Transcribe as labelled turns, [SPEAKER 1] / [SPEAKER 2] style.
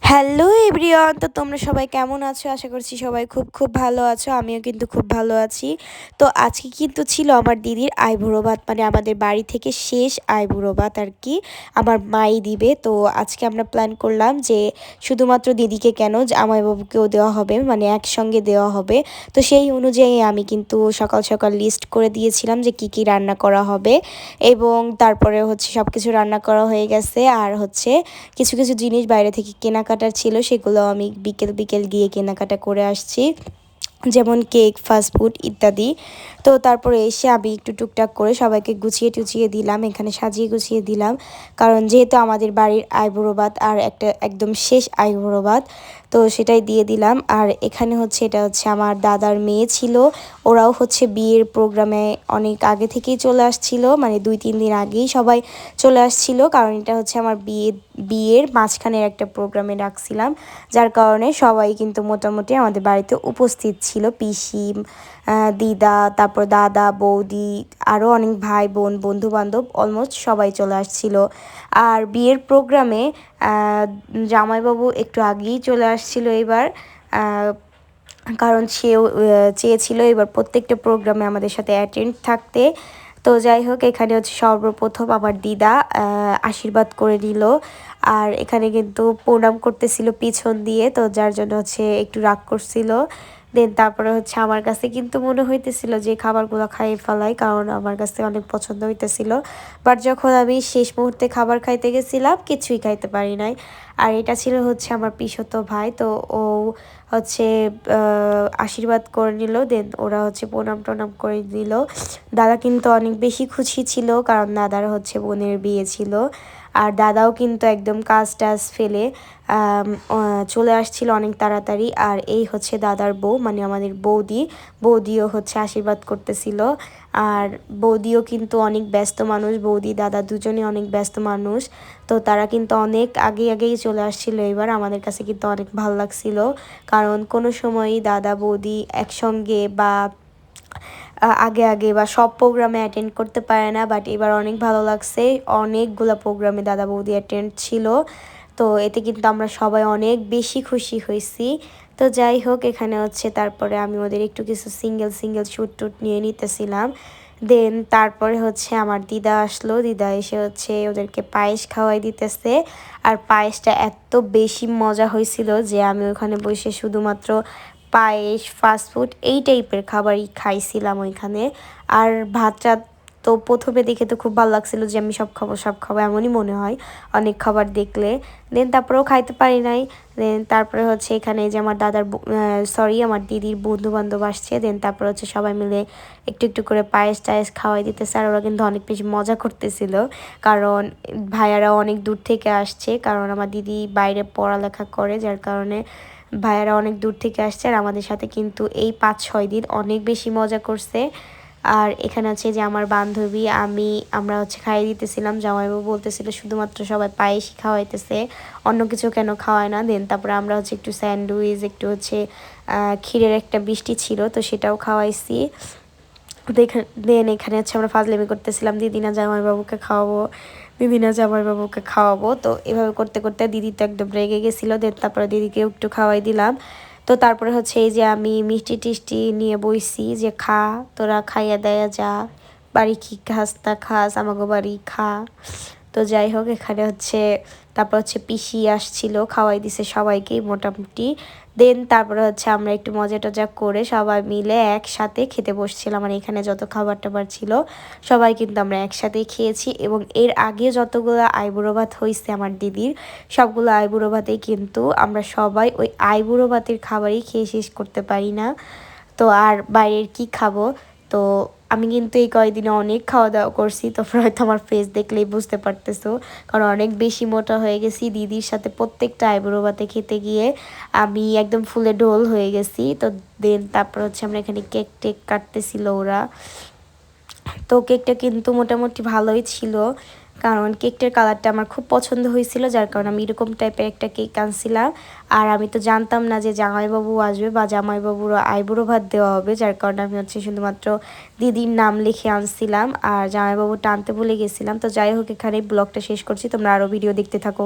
[SPEAKER 1] Hello everyone, তো তোমরা সবাই কেমন আছো? আশা করছি সবাই খুব খুব ভালো আছো। আমিও কিন্তু খুব ভালো আছি। তো আজকে কিন্তু ছিল আমার দিদির আইবুড়ো ভাত, মানে আমাদের বাড়ি থেকে শেষ আইবুড়ো ভাত আর কি আমার মাই দিবে। তো আজকে আমরা প্ল্যান করলাম যে শুধুমাত্র দিদিকে কেন, জামাইবাবুকেও দেওয়া হবে, মানে একসঙ্গে দেওয়া হবে। তো সেই অনুযায়ী আমি কিন্তু সকাল সকাল লিস্ট করে দিয়েছিলাম যে কি কি রান্না করা হবে, এবং তারপরে হচ্ছে সব কিছু রান্না করা হয়ে গেছে। আর হচ্ছে কিছু কিছু জিনিস বাইরে থেকে কেনাকাটার ছিল, সেগুলো আমি বিকেল বিকেল গিয়ে কেনাকাটা করে আসছি, যেমন কেক, ফাস্টফুড ইত্যাদি। তো তারপরে এসে আমি একটু টুকটাক করে সবাইকে গুছিয়ে টুচিয়ে দিলাম, এখানে সাজিয়ে গুছিয়ে দিলাম, কারণ যেহেতু আমাদের বাড়ির আইবুড়ো ভাত আর একটা একদম শেষ আইবুড়ো ভাত, তো সেটাই দিয়ে দিলাম। আর এখানে হচ্ছে এটা হচ্ছে আমার দাদার মেয়ে ছিল, ওরাও হচ্ছে বিয়ের প্রোগ্রামে অনেক আগে থেকেই চলে আসছিল, মানে 2-3 দিন আগেই সবাই চলে আসছিল, কারণ এটা হচ্ছে আমার বিয়ের মাঝখানের একটা প্রোগ্রামে রাখছিলাম, যার কারণে সবাই কিন্তু মোটামুটি আমাদের বাড়িতে উপস্থিত ছিল। পিসি, দিদা, তারপর দাদা, বৌদি, আরও অনেক ভাই বোন, বন্ধু বান্ধব অলমোস্ট সবাই চলে আসছিল। আর বিয়ের প্রোগ্রামে জামাইবাবু একটু আগেই চলে আসছিল এবার, কারণ সেও চেয়েছিল এবার প্রত্যেকটা প্রোগ্রামে আমাদের সাথে অ্যাটেন্ড থাকতে। তো যাই হোক, এখানে হচ্ছে সর্বপ্রথম আমার দিদা আশীর্বাদ করে নিল, আর এখানে কিন্তু প্রণাম করতেছিল পিছন দিয়ে, তো যার জন্য হচ্ছে একটু রাগ করছিল। দেন তারপরে হচ্ছে আমার কাছে কিন্তু মনে হইতেছিল যে খাবারগুলো খাইয়ে ফেলাই, কারণ আমার কাছে অনেক পছন্দ হইতেছিল। বাট যখন আমি শেষ মুহূর্তে খাবার খাইতে গেছিলাম, কিছুই খাইতে পারি নাই। আর এটা ছিল হচ্ছে আমার পিসতো ভাই, তো ও হচ্ছে আশীর্বাদ করে নিল, দেন ওরা হচ্ছে প্রণাম টনাম করে দিল। দাদা কিন্তু অনেক বেশি খুশি ছিল, কারণ দাদার হচ্ছে বোনের বিয়ে ছিল। আর দাদাও কিন্তু একদম কাজ টাজ ফেলে চলে আসছিল অনেক তাড়াতাড়ি। আর এই হচ্ছে দাদার বউ, মানে আমাদের বৌদিও হচ্ছে আশীর্বাদ করতেছিল। আর বৌদিও কিন্তু অনেক ব্যস্ত মানুষ, বৌদি দাদা দুজনে অনেক ব্যস্ত মানুষ, তো তারা কিন্তু অনেক আগেই চলে আসছিল। এবার আমাদের কাছে কিন্তু অনেক ভালো লাগছিল, কারণ কোনো সময়ই দাদা বৌদি একসঙ্গে বা আগে আগে বা সব প্রোগ্রামে অ্যাটেন্ড করতে পারে না, বাট এবার অনেক ভালো লাগছে, অনেকগুলো প্রোগ্রামে দাদা বৌদি অ্যাটেন্ড ছিল। তো এতে কিন্তু আমরা সবাই অনেক বেশি খুশি হয়েছি। তো যাই হোক, এখানে হচ্ছে তারপরে আমি ওদের একটু কিছু সিঙ্গেল সিঙ্গেল শ্যুট টুট নিয়ে নিতেছিলাম। দেন তারপরে হচ্ছে আমার দিদা আসলো, দিদা এসে হচ্ছে ওদেরকে পায়েস খাওয়াই দিতেছে। আর পায়েসটা এত বেশি মজা হয়েছিল যে আমি ওখানে বসে শুধুমাত্র পায়েস, ফাস্টফুড এই টাইপের খাবারই খাইছিলাম ওইখানে। আর ভাতটা তো প্রথমে দেখে তো খুব ভালো লাগছিল যে আমি সব খাবো এমনই মনে হয় অনেক খাবার দেখলে। দেন তারপরেও খাইতে পারি নাই। দেন তারপরে হচ্ছে এখানে যে আমার আমার দিদির বন্ধু বান্ধব আসছে, দেন তারপরে হচ্ছে সবাই মিলে একটু একটু করে পায়েস টায়েস খাওয়াই দিতেছে। আর ওরা কিন্তু অনেক বেশি মজা করতেছিল, কারণ ভাইয়ারা অনেক দূর থেকে আসছে, কারণ আমার দিদি বাইরে পড়ালেখা করে, যার কারণে ভাইয়ারা অনেক দূর থেকে আসছে। আর আমাদের সাথে কিন্তু এই 5-6 দিন অনেক বেশি মজা করছে। আর এখানে আছে যে আমার বান্ধবী, আমরা হচ্ছে খাইয়ে দিতেছিলাম, জামাইবাবু বলতেছিল শুধুমাত্র সবাই পায়েসই খাওয়াইতেছে, অন্য কিছু কেন খাওয়ায় না। দেন তারপরে আমরা হচ্ছে একটু স্যান্ডউইচ, একটু হচ্ছে ক্ষীরের একটা বৃষ্টি ছিল, তো সেটাও খাওয়াইছি। দেন এখানে হচ্ছে আমরা ফাজলামি করতেছিলাম, জামাইবাবুকে খাওয়াবো। তো এভাবে করতে করতে দিদি তো একদম রেগে গেছিলো। দেন তারপরে দিদিকে একটু খাওয়াই দিলাম। তো তারপরে হচ্ছে এই যে আমি মিষ্টি টিষ্টি নিয়ে বইছি যে খা, তোরা খাইয়া দেয়া যা, বাড়ি কি খাস তা খাস, আমাকে বাড়ি খা। তো যাই হোক, এখানে হচ্ছে তারপর হচ্ছে পিসি আসছিল, খাওয়াই দিছে সবাইকেই মোটামুটি। দেন তারপরে হচ্ছে আমরা একটু মজা টজা করে সবাই মিলে একসাথে খেতে বসছিলাম। আর এখানে যত খাবার টাবার ছিল সবাই কিন্তু আমরা একসাথেই খেয়েছি, এবং এর আগে যতগুলো আইবুড়ো ভাত হয়েছে আমার দিদির, সবগুলো আইবুড়ো ভাতেই কিন্তু আমরা সবাই ওই আইবুড়ো ভাতের খাবারই খেয়ে শেষ করতে পারি না। তো আর বাইরের কি খাবো। তো আমি কিন্তু এই কয়েকদিনে অনেক খাওয়া দাওয়া করছি, তোমরা হয়তো আমার ফেস দেখলেই বুঝতে পারতেছো, কারণ অনেক বেশি মোটা হয়ে গেছি। দিদির সাথে প্রত্যেকটা আইবুড়ো ভাতে খেতে গিয়ে আমি একদম ফুলে ঢোল হয়ে গেছি। তো দেন তারপর হচ্ছে আমরা এখানে কেক টেক কাটতেছিল ওরা। তো কেকটা কিন্তু মোটামুটি ভালোই ছিল, কারণ কেকটার কালারটা আমার খুব পছন্দ হয়েছিল, যার কারণে আমি এরকম টাইপের একটা কেক আনছিলাম। আর আমি তো জানতাম না যে জামাইবাবু আসবে বা জামাইবাবুর আইবুড়ো ভাত দেওয়া হবে, যার কারণে আমি হচ্ছে শুধুমাত্র দিদির নাম লিখে আনছিলাম, আর জামাইবাবুটা আনতে ভুলে গেছিলাম। তো যাই হোক, এখানে ব্লগটা শেষ করছি, তোমরা আরও ভিডিও দেখতে থাকো।